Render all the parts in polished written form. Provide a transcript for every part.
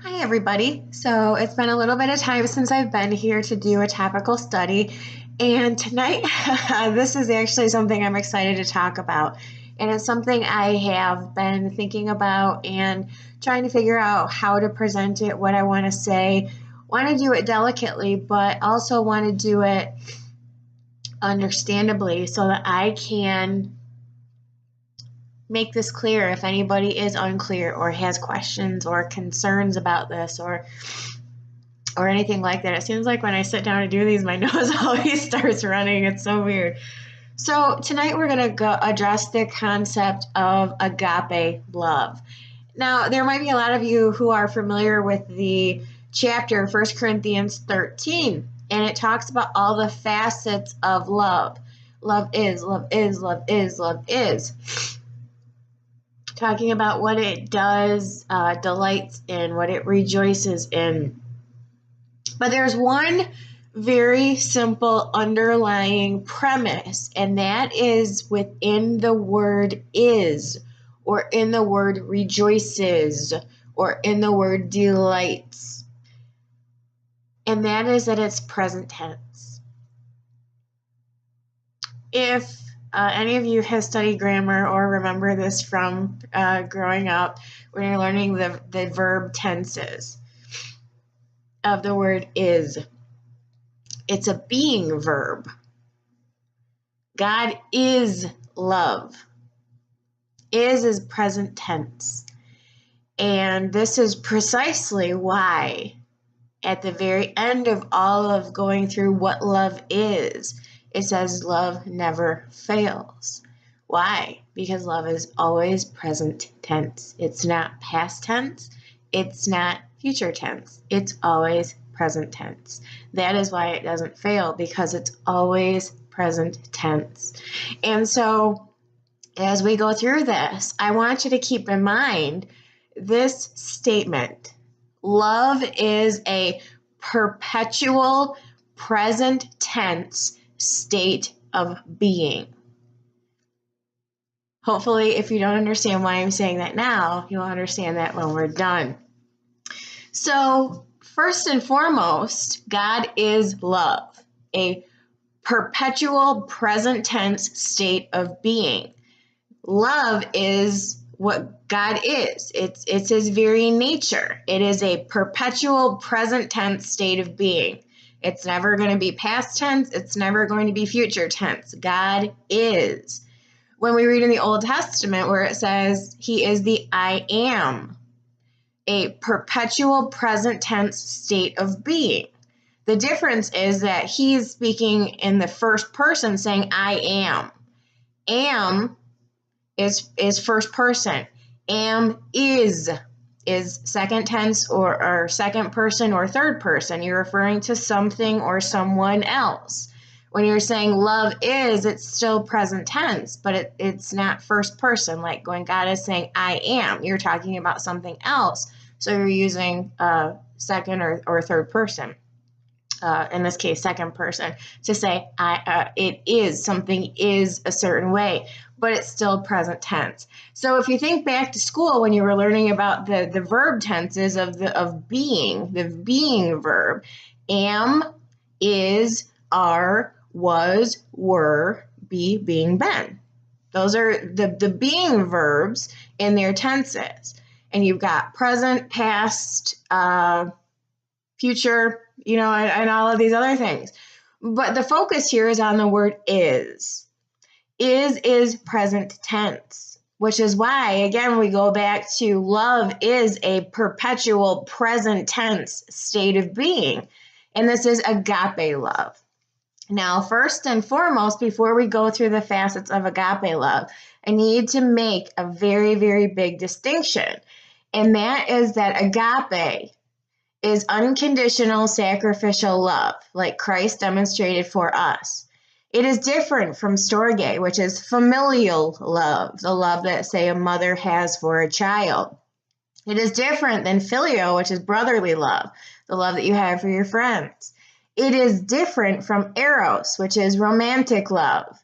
Hi, everybody. So it's been a little bit of time since I've been here to do a topical study. And tonight, this is actually something I'm excited to talk about. And it's something I have been thinking about and trying to figure out how to present it, what I want to say. Want to do it delicately, but also want to do it understandably so that I can make this clear if anybody is unclear or has questions or concerns about this or anything like that. It seems like when I sit down to do these, my nose always starts running. It's so weird. So tonight we're going to address the concept of agape love. Now, there might be a lot of you who are familiar with the chapter 1 Corinthians 13, and it talks about all the facets of love. Love is, love is, love is, love is. Talking about what it does, delights in, what it rejoices in. But there's one very simple underlying premise, and that is within the word is, or in the word rejoices, or in the word delights. And that is that it's present tense. If any of you have studied grammar or remember this from growing up, when you're learning the verb tenses of the word is, it's a being verb. God is love. Is present tense. And this is precisely why at the very end of all of going through what love is, it says love never fails. Why? Because love is always present tense. It's not past tense. It's not future tense. It's always present tense. That is why it doesn't fail, because it's always present tense. And so as we go through this, I want you to keep in mind this statement. Love is a perpetual present tense state of being. Hopefully, if you don't understand why I'm saying that now, you'll understand that when we're done. So, first and foremost, God is love, a perpetual present tense state of being. Love is what God is. It's his very nature. It is a perpetual present tense state of being. It's never going to be past tense. It's never going to be future tense. God is. When we read in the Old Testament where it says he is the I am, a perpetual present tense state of being. The difference is that he's speaking in the first person saying I am. Am is first person. Am is second tense or second person or third person. You're referring to something or someone else. When you're saying love is, it's still present tense, but it's not first person. Like when God is saying I am, you're talking about something else. So you're using second or third person. In this case, second person, to say it is, something is a certain way, but it's still present tense. So if you think back to school when you were learning about the verb tenses of being, the being verb, am, is, are, was, were, be, being, been. Those are the being verbs in their tenses. And you've got present, past, future, and all of these other things. But the focus here is on the word is. Is present tense, which is why, again, we go back to love is a perpetual present tense state of being. And this is agape love. Now, first and foremost, before we go through the facets of agape love, I need to make a very, very big distinction. And that is that agape is unconditional sacrificial love, like Christ demonstrated for us. It is different from storge, which is familial love, the love that, say, a mother has for a child. It is different than filio, which is brotherly love, the love that you have for your friends. It is different from eros, which is romantic love.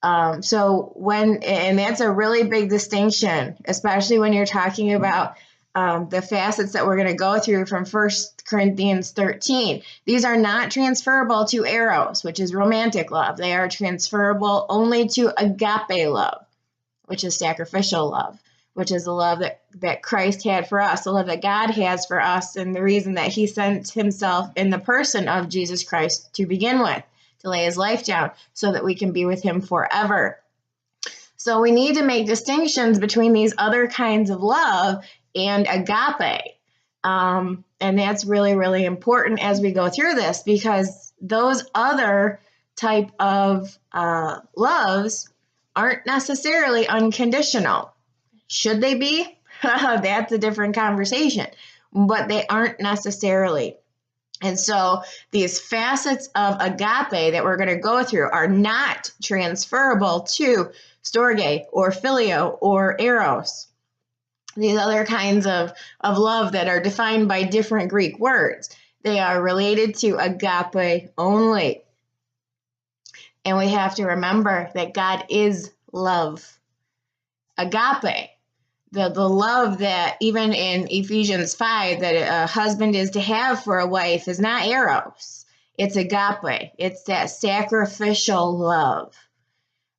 And that's a really big distinction, especially when you're talking about the facets that we're going to go through from 1 Corinthians 13. These are not transferable to eros, which is romantic love. They are transferable only to agape love, which is sacrificial love, which is the love that Christ had for us, the love that God has for us, and the reason that he sent himself in the person of Jesus Christ to begin with, to lay his life down so that we can be with him forever. So we need to make distinctions between these other kinds of love and agape. And that's really, really important as we go through this, because those other type of loves aren't necessarily unconditional. Should they be? That's a different conversation, but they aren't necessarily. And so these facets of agape that we're going to go through are not transferable to storge or phileo or eros. These other kinds of love that are defined by different Greek words, they are related to agape only. And we have to remember that God is love. Agape, the love that even in Ephesians 5 that a husband is to have for a wife is not eros. It's agape. It's that sacrificial love.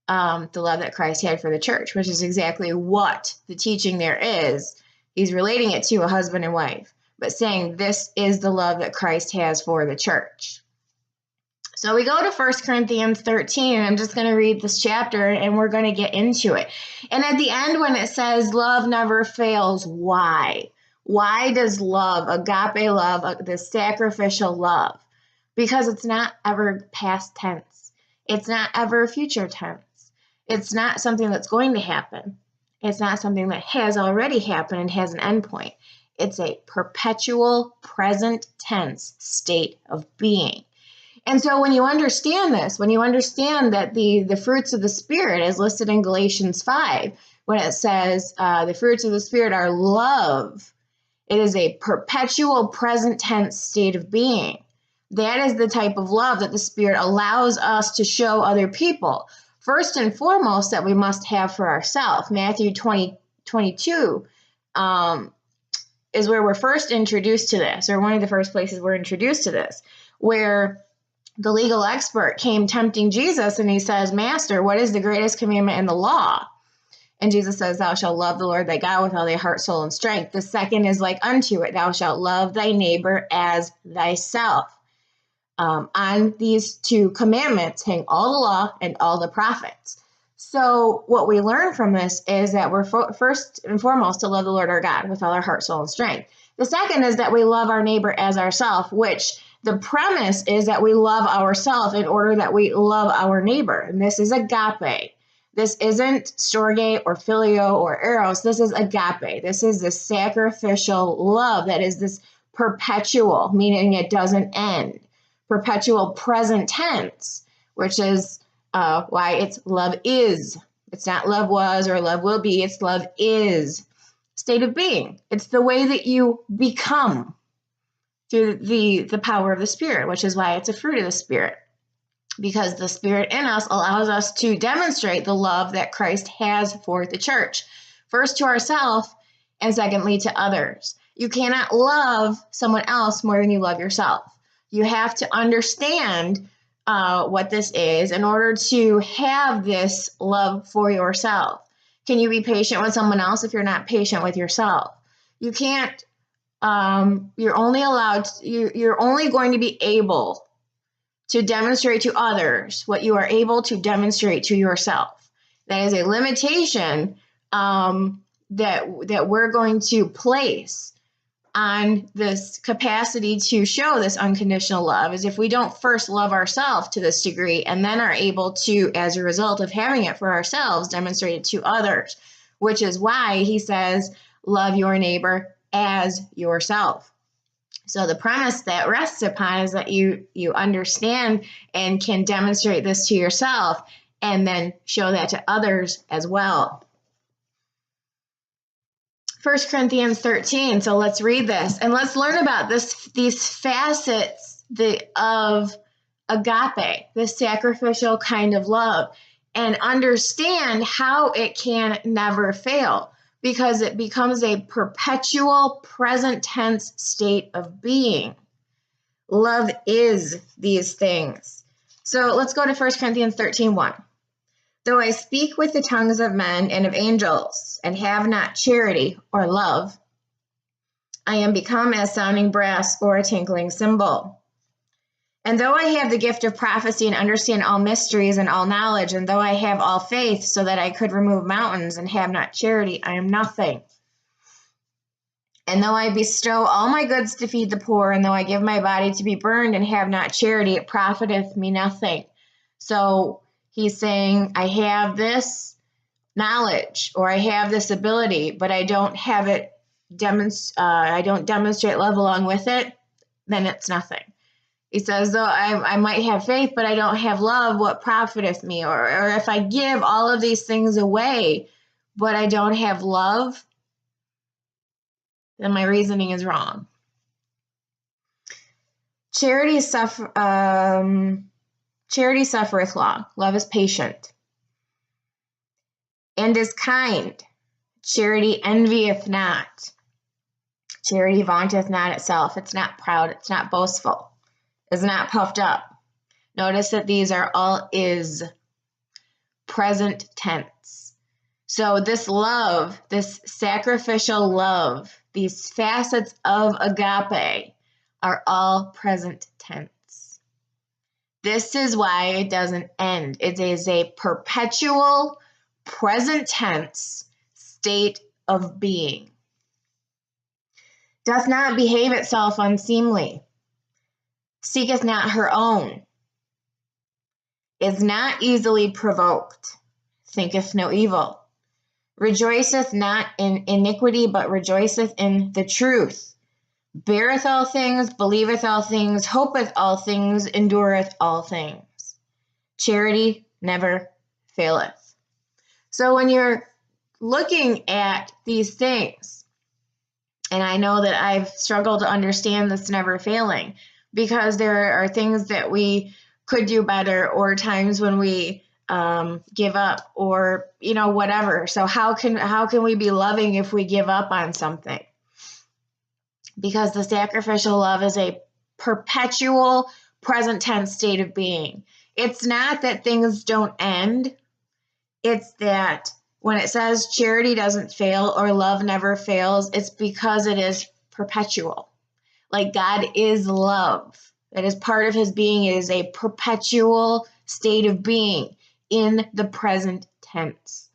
The love that Christ had for the church, which is exactly what the teaching there is. He's relating it to a husband and wife, but saying this is the love that Christ has for the church. So we go to 1 Corinthians 13, and I'm just going to read this chapter, and we're going to get into it. And at the end, when it says love never fails, why? Why does love, agape love, the sacrificial love? Because it's not ever past tense. It's not ever future tense. It's not something that's going to happen. It's not something that has already happened and has an endpoint. It's a perpetual present tense state of being. And so when you understand this, when you understand that the fruits of the Spirit is listed in Galatians 5, when it says the fruits of the Spirit are love, it is a perpetual present tense state of being. That is the type of love that the Spirit allows us to show other people. First and foremost, that we must have for ourselves. Matthew 20:22 is where we're first introduced to this, or one of the first places we're introduced to this, where the legal expert came tempting Jesus, and he says, Master, what is the greatest commandment in the law? And Jesus says, thou shalt love the Lord thy God with all thy heart, soul, and strength. The second is like unto it, thou shalt love thy neighbor as thyself. On these two commandments hang all the law and all the prophets. So what we learn from this is that we're first and foremost to love the Lord our God with all our heart, soul, and strength. The second is that we love our neighbor as ourselves, which the premise is that we love ourselves in order that we love our neighbor. And this is agape. This isn't storge or phileo or eros. This is agape. This is the sacrificial love that is this perpetual, meaning it doesn't end. Perpetual present tense, which is why it's love is. It's not love was or love will be. It's love is. State of being. It's the way that you become through the power of the Spirit, which is why it's a fruit of the Spirit. Because the Spirit in us allows us to demonstrate the love that Christ has for the church. First to ourselves, and secondly to others. You cannot love someone else more than you love yourself. You have to understand what this is in order to have this love for yourself. Can you be patient with someone else if you're not patient with yourself? You can't. You're only going to be able to demonstrate to others what you are able to demonstrate to yourself. That is a limitation that we're going to place on this capacity to show this unconditional love, is if we don't first love ourselves to this degree and then are able to, as a result of having it for ourselves, demonstrate it to others, which is why he says, love your neighbor as yourself. So the premise that rests upon is that you understand and can demonstrate this to yourself and then show that to others as well. 1 Corinthians 13. So let's read this and let's learn about these facets of agape, this sacrificial kind of love, and understand how it can never fail. because it becomes a perpetual present tense state of being. Love is these things. So let's go to 1 Corinthians 13:1. Though I speak with the tongues of men and of angels, and have not charity or love, I am become as sounding brass or a tinkling cymbal. And though I have the gift of prophecy and understand all mysteries and all knowledge, and though I have all faith so that I could remove mountains and have not charity, I am nothing. And though I bestow all my goods to feed the poor, and though I give my body to be burned and have not charity, it profiteth me nothing. So he's saying, I have this knowledge or I have this ability, but I don't have it, I don't demonstrate love along with it, then it's nothing. He says, though I might have faith, but I don't have love, what profiteth me? Or if I give all of these things away, but I don't have love, then my reasoning is wrong. Charity suffereth long. Love is patient and is kind. Charity envieth not. Charity vaunteth not itself. It's not proud. It's not boastful. It's not puffed up. Notice that these are all is present tense. So this love, this sacrificial love, these facets of agape are all present tense. This is why it doesn't end. It is a perpetual present tense state of being. Doth not behave itself unseemly. Seeketh not her own. Is not easily provoked. Thinketh no evil. Rejoiceth not in iniquity, but rejoiceth in the truth. Beareth all things, believeth all things, hopeth all things, endureth all things. Charity never faileth. So when you're looking at these things, and I know that I've struggled to understand this never failing, because there are things that we could do better, or times when we give up, or whatever. So how can we be loving if we give up on something? Because the sacrificial love is a perpetual present tense state of being. It's not that things don't end. It's that when it says charity doesn't fail or love never fails, it's because it is perpetual. Like God is love. That is part of his being. It is a perpetual state of being in the present tense.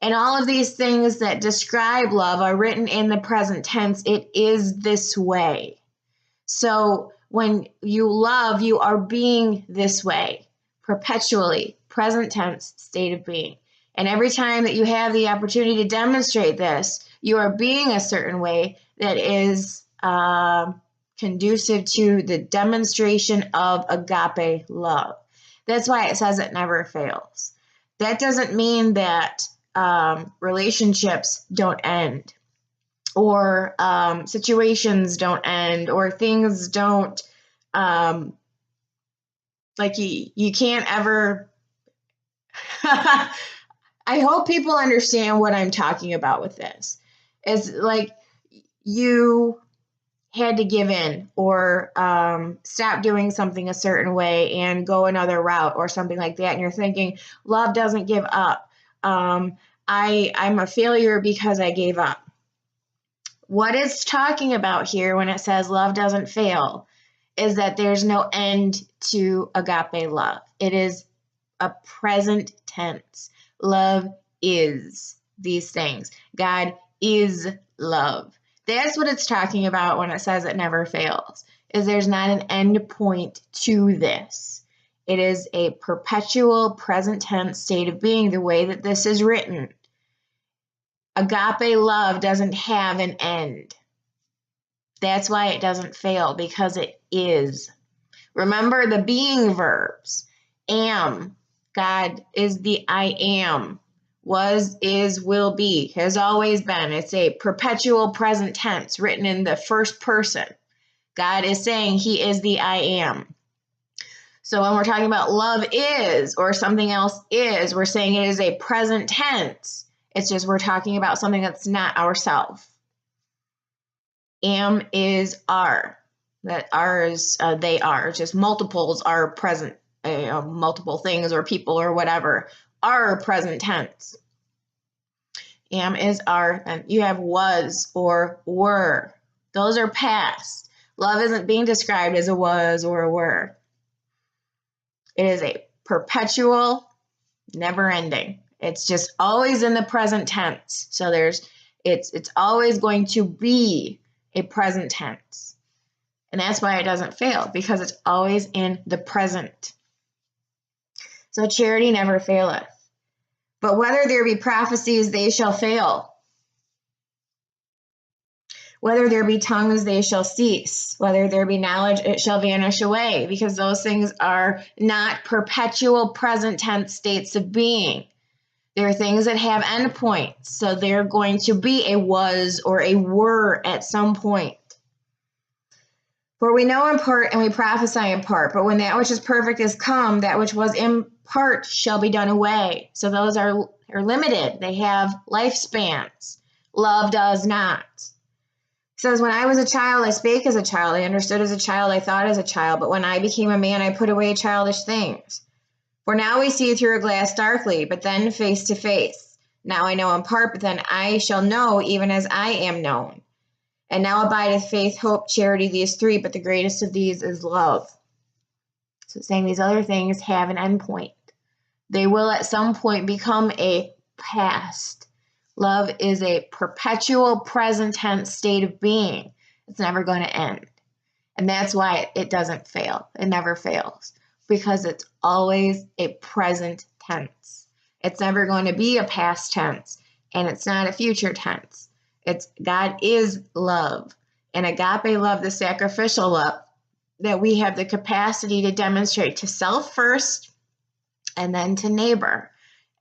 And all of these things that describe love are written in the present tense. It is this way. So when you love, you are being this way, perpetually, present tense state of being. And every time that you have the opportunity to demonstrate this, you are being a certain way that is conducive to the demonstration of agape love. That's why it says it never fails. That doesn't mean that relationships don't end, or situations don't end, or things don't, like you can't ever, I hope people understand what I'm talking about with this. It's like you had to give in, or stop doing something a certain way and go another route or something like that. And you're thinking, love doesn't give up. I'm a failure because I gave up. What it's talking about here when it says love doesn't fail is that there's no end to agape love. It is a present tense. Love is these things. God is love. That's what it's talking about when it says it never fails, is there's not an end point to this. It is a perpetual present tense state of being, the way that this is written. Agape love doesn't have an end. That's why it doesn't fail, because it is. Remember the being verbs. Am. God is the I am. Was, is, will be, has always been. It's a perpetual present tense written in the first person. God is saying he is the I am. So when we're talking about love is, or something else is, we're saying it is a present tense. It's just we're talking about something that's not ourself. Am is are. That are is they are. Just multiples are present. Multiple things or people or whatever are present tense. Am is are. And you have was or were. Those are past. Love isn't being described as a was or a were. It is a perpetual, never ending. It's just always in the present tense. So it's always going to be a present tense. And that's why it doesn't fail, because it's always in the present. So charity never faileth. But whether there be prophecies, they shall fail. Whether there be tongues, they shall cease. Whether there be knowledge, it shall vanish away, because those things are not perpetual present tense states of being. There are things that have endpoints, so they're going to be a was or a were at some point. For we know in part and we prophesy in part, but when that which is perfect is come, that which was in part shall be done away. So those are limited. They have lifespans. Love does not. It says, when I was a child, I spake as a child. I understood as a child. I thought as a child. But when I became a man, I put away childish things. For now we see through a glass darkly, but then face to face. Now I know in part, but then I shall know even as I am known. And now abideth faith, hope, charity, these three, but the greatest of these is love. So it's saying these other things have an endpoint. They will at some point become a past. Love is a perpetual present tense state of being. It's never going to end. And that's why it doesn't fail. It never fails, because it's always a present tense. It's never going to be a past tense, and it's not a future tense. It's God is love, and agape love, the sacrificial love that we have the capacity to demonstrate to self first and then to neighbor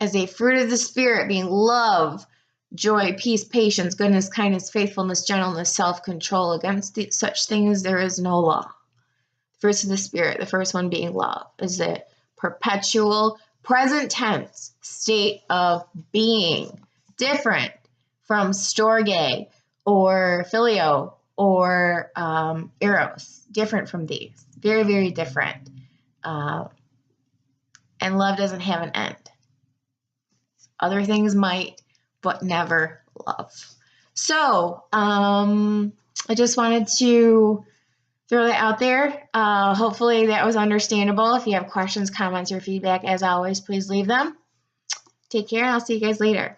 as a fruit of the Spirit, being love, joy, peace, patience, goodness, kindness, faithfulness, gentleness, self-control. Against such things there is no law. Fruits of the Spirit, the first one being love, is a perpetual present tense state of being, different from storge or filio or eros, different from these, very, very different. And love doesn't have an end. Other things might, but never love. So I just wanted to throw that out there. Hopefully that was understandable. If you have questions, comments, or feedback, as always, please leave them. Take care, and I'll see you guys later.